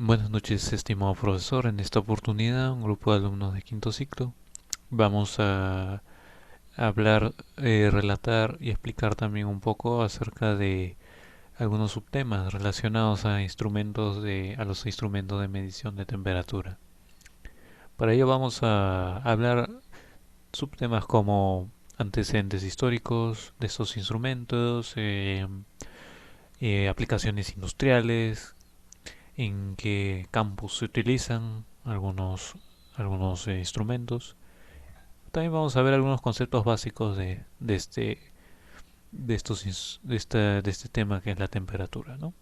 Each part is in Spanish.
Buenas noches, estimado profesor. En esta oportunidad, un grupo de alumnos de quinto ciclo vamos a hablar, relatar y explicar también un poco acerca de algunos subtemas relacionados a los instrumentos de medición de temperatura. Para ello vamos a hablar subtemas como antecedentes históricos de estos instrumentos, aplicaciones industriales, en qué campos se utilizan algunos instrumentos. También vamos a ver algunos conceptos básicos de este tema que es la temperatura, ¿no?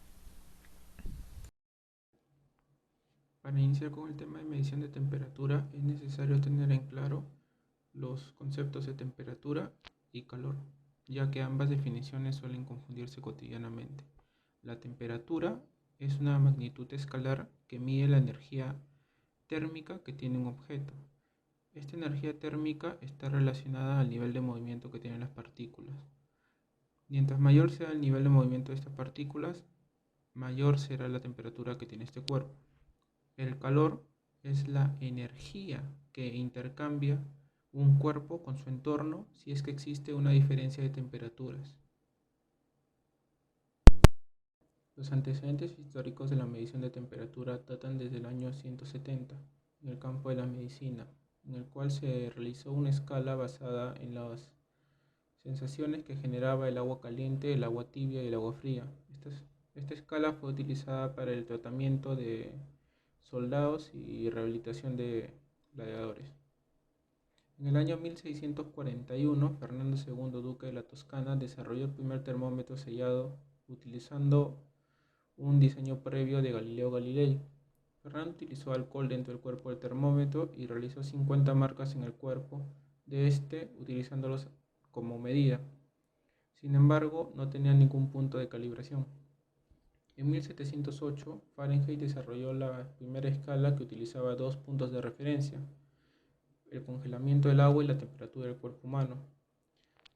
Para iniciar con el tema de medición de temperatura es necesario tener en claro los conceptos de temperatura y calor, ya que ambas definiciones suelen confundirse cotidianamente. La temperatura es una magnitud escalar que mide la energía térmica que tiene un objeto. Esta energía térmica está relacionada al nivel de movimiento que tienen las partículas. Mientras mayor sea el nivel de movimiento de estas partículas, mayor será la temperatura que tiene este cuerpo. El calor es la energía que intercambia un cuerpo con su entorno si es que existe una diferencia de temperaturas. Los antecedentes históricos de la medición de temperatura datan desde el año 170 en el campo de la medicina, en el cual se realizó una escala basada en las sensaciones que generaba el agua caliente, el agua tibia y el agua fría. Esta escala fue utilizada para el tratamiento de soldados y rehabilitación de gladiadores. En el año 1641, Fernando II, duque de la Toscana, desarrolló el primer termómetro sellado utilizando un diseño previo de Galileo Galilei. Fernando utilizó alcohol dentro del cuerpo del termómetro y realizó 50 marcas en el cuerpo de este utilizándolos como medida. Sin embargo, no tenía ningún punto de calibración. En 1708, Fahrenheit desarrolló la primera escala que utilizaba dos puntos de referencia, el congelamiento del agua y la temperatura del cuerpo humano,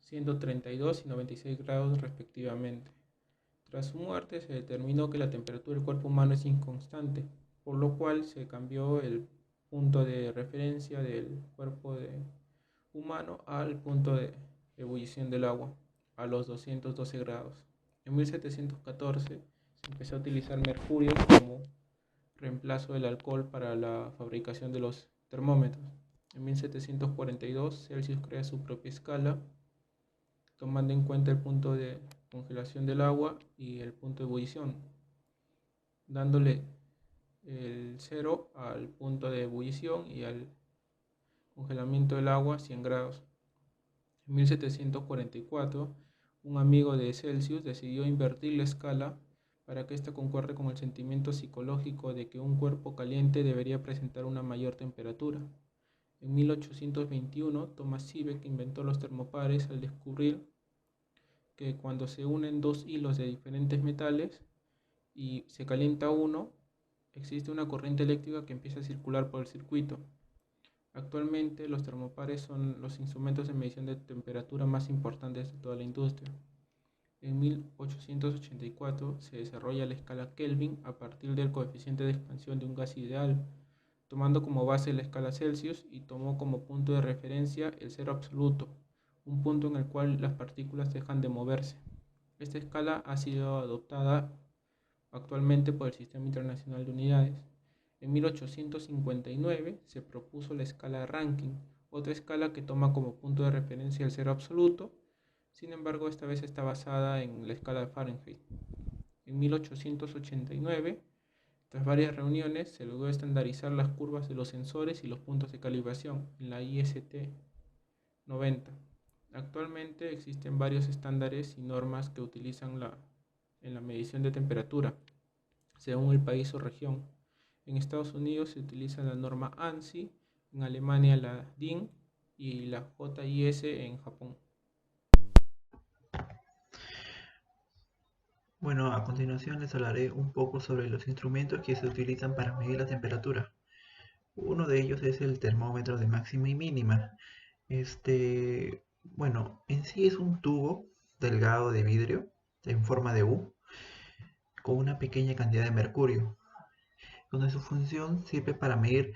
siendo 32 y 96 grados respectivamente. Tras su muerte se determinó que la temperatura del cuerpo humano es inconstante, por lo cual se cambió el punto de referencia del cuerpo humano al punto de ebullición del agua, a los 212 grados. En 1714 se empezó a utilizar mercurio como reemplazo del alcohol para la fabricación de los termómetros. En 1742 Celsius crea su propia escala, tomando en cuenta el punto de congelación del agua y el punto de ebullición, dándole el 0 al punto de ebullición y al congelamiento del agua 100 grados. En 1744, un amigo de Celsius decidió invertir la escala para que ésta concuerde con el sentimiento psicológico de que un cuerpo caliente debería presentar una mayor temperatura. En 1821, Thomas Seebeck inventó los termopares al descubrir que cuando se unen dos hilos de diferentes metales y se calienta uno, existe una corriente eléctrica que empieza a circular por el circuito. Actualmente los termopares son los instrumentos de medición de temperatura más importantes de toda la industria. En 1884 se desarrolla la escala Kelvin a partir del coeficiente de expansión de un gas ideal, tomando como base la escala Celsius y tomó como punto de referencia el cero absoluto, un punto en el cual las partículas dejan de moverse. Esta escala ha sido adoptada actualmente por el Sistema Internacional de Unidades. En 1859 se propuso la escala Rankine, otra escala que toma como punto de referencia el cero absoluto. Sin embargo, esta vez está basada en la escala de Fahrenheit. En 1889, tras varias reuniones, se logró estandarizar las curvas de los sensores y los puntos de calibración en la IST 90. Actualmente existen varios estándares y normas que utilizan en la medición de temperatura, según el país o región. En Estados Unidos se utiliza la norma ANSI, en Alemania la DIN y la JIS en Japón. Bueno, a continuación les hablaré un poco sobre los instrumentos que se utilizan para medir la temperatura. Uno de ellos es el termómetro de máxima y mínima. Bueno, en sí es un tubo delgado de vidrio en forma de U con una pequeña cantidad de mercurio. donde su función sirve para medir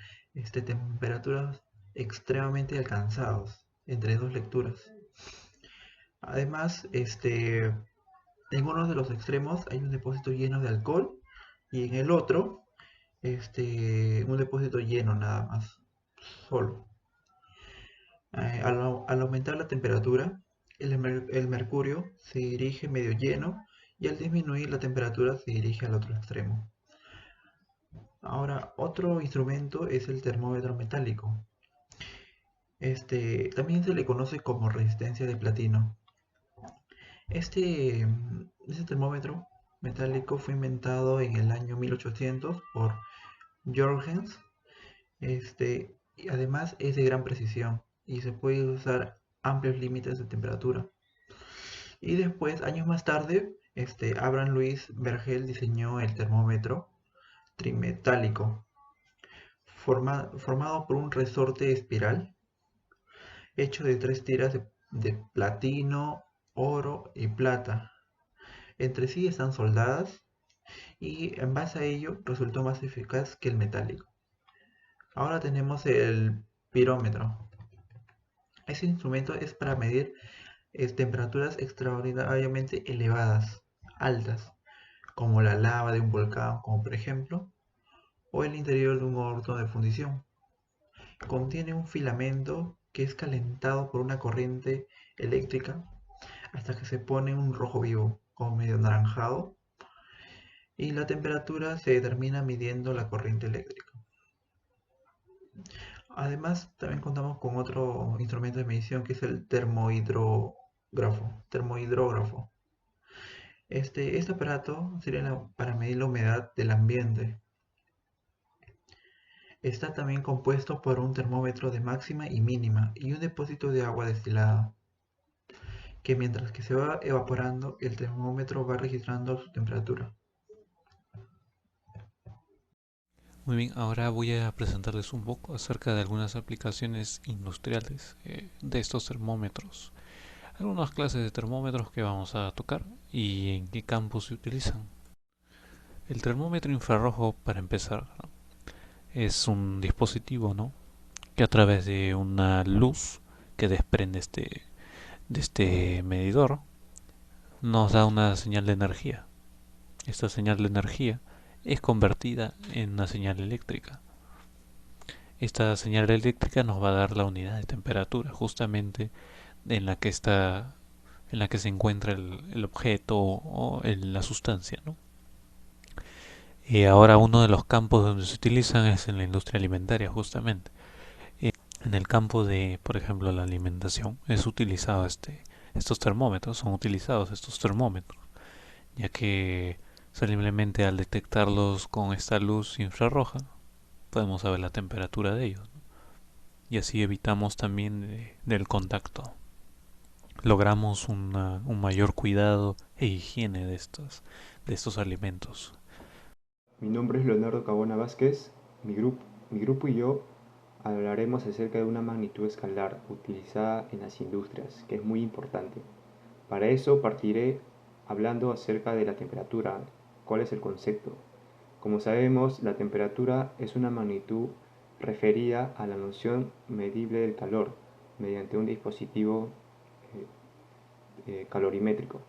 temperaturas extremadamente alcanzadas entre dos lecturas. Además, en uno de los extremos hay un depósito lleno de alcohol y en el otro un depósito lleno nada más, solo. Al aumentar la temperatura, el mercurio se dirige medio lleno y al disminuir la temperatura se dirige al otro extremo. Ahora, otro instrumento es el termómetro metálico. También se le conoce como resistencia de platino. Este termómetro metálico fue inventado en el año 1800 por Jorgens. Y además es de gran precisión y se puede usar amplios límites de temperatura. Y después, años más tarde, Abraham Louis Vergel diseñó el termómetro trimetálico, formado por un resorte espiral hecho de 3 tiras de platino, oro y plata. Entre sí están soldadas y en base a ello resultó más eficaz que el metálico. Ahora tenemos el pirómetro. Ese instrumento es para medir temperaturas extraordinariamente elevadas, altas, como la lava de un volcán, como por ejemplo, o el interior de un horno de fundición. Contiene un filamento que es calentado por una corriente eléctrica hasta que se pone un rojo vivo, como medio anaranjado, y la temperatura se determina midiendo la corriente eléctrica. Además, también contamos con otro instrumento de medición que es el termohidrógrafo. Este aparato sirve para medir la humedad del ambiente. Está también compuesto por un termómetro de máxima y mínima y un depósito de agua destilada, que mientras que se va evaporando, el termómetro va registrando su temperatura. Muy bien, ahora voy a presentarles un poco acerca de algunas aplicaciones industriales de estos termómetros. Algunas clases de termómetros que vamos a tocar y en qué campos se utilizan. El termómetro infrarrojo, para empezar, ¿no? Es un dispositivo, ¿no?, que a través de una luz que desprende de este medidor nos da una señal de energía. Esta señal de energía es convertida en una señal eléctrica. Esta señal eléctrica nos va a dar la unidad de temperatura justamente en la que está, en la que se encuentra el objeto o la sustancia, ¿no? Y ahora uno de los campos donde se utilizan es en la industria alimentaria justamente. En el campo de, por ejemplo, la alimentación es utilizado estos termómetros, son utilizados estos termómetros, ya que simplemente al detectarlos con esta luz infrarroja podemos saber la temperatura de ellos, ¿no? Y así evitamos también del contacto. Logramos un mayor cuidado e higiene de estos alimentos. Mi nombre es Leonardo Cabona Vázquez. Mi grupo y yo hablaremos acerca de una magnitud escalar utilizada en las industrias, que es muy importante. Para eso partiré hablando acerca de la temperatura. ¿Cuál es el concepto? Como sabemos, la temperatura es una magnitud referida a la noción medible del calor mediante un dispositivo calorimétrico.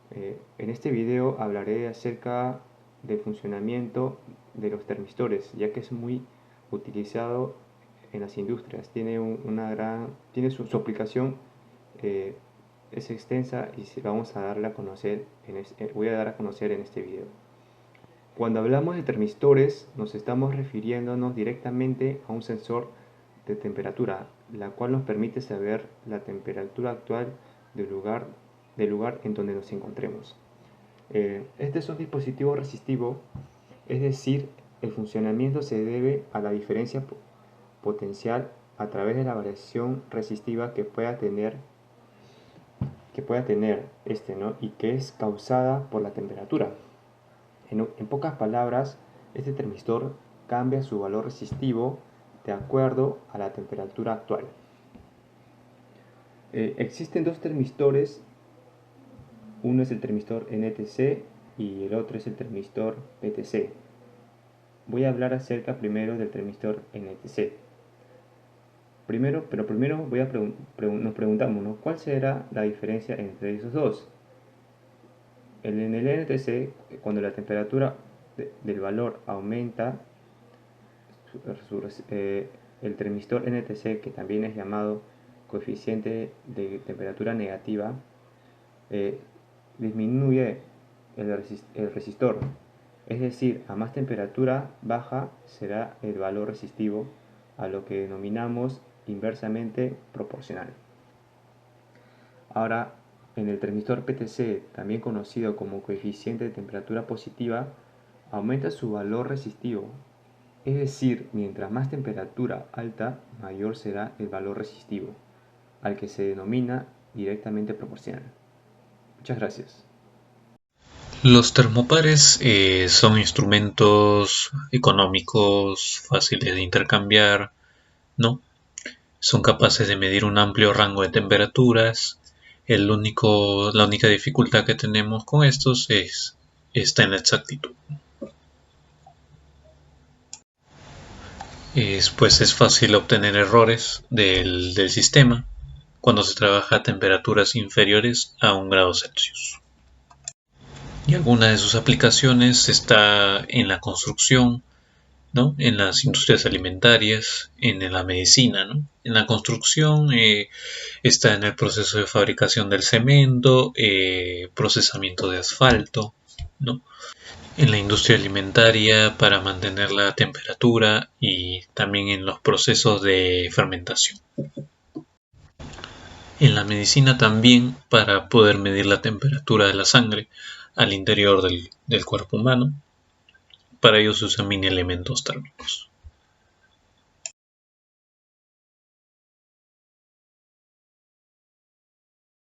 En este video hablaré acerca del funcionamiento de los termistores, ya que es muy utilizado en las industrias. Tiene su aplicación es extensa y vamos a darla a conocer voy a dar a conocer en este video. Cuando hablamos de termistores, nos estamos refiriéndonos directamente a un sensor de temperatura, la cual nos permite saber la temperatura actual del lugar en donde nos encontremos. Este es un dispositivo resistivo, es decir, el funcionamiento se debe a la diferencia potencial a través de la variación resistiva que pueda tener ¿no? Y que es causada por la temperatura. En pocas palabras, este termistor cambia su valor resistivo de acuerdo a la temperatura actual. Existen dos termistores, uno es el termistor NTC y el otro es el termistor PTC. voy a hablar acerca primero del termistor NTC. Primero nos preguntamos, ¿no? ¿Cuál será la diferencia entre esos dos? En el NTC, cuando la temperatura del valor aumenta, el termistor NTC, que también es llamado coeficiente de temperatura negativa, disminuye el resistor. Es decir, a más temperatura baja será el valor resistivo, a lo que denominamos inversamente proporcional. Ahora, en el termistor PTC, también conocido como coeficiente de temperatura positiva, aumenta su valor resistivo. Es decir, mientras más temperatura alta, mayor será el valor resistivo, al que se denomina directamente proporcional. Muchas gracias. Los termopares son instrumentos económicos fáciles de intercambiar, ¿no? Son capaces de medir un amplio rango de temperaturas. La única dificultad que tenemos con estos está en la exactitud. Pues es fácil obtener errores del sistema cuando se trabaja a temperaturas inferiores a 1 grado Celsius. Y alguna de sus aplicaciones está en la construcción, ¿no? En las industrias alimentarias, en la medicina, ¿no? En la construcción está en el proceso de fabricación del cemento, procesamiento de asfalto, ¿no? En la industria alimentaria para mantener la temperatura y también en los procesos de fermentación. En la medicina también para poder medir la temperatura de la sangre al interior del cuerpo humano. Para ello se usan mini elementos térmicos.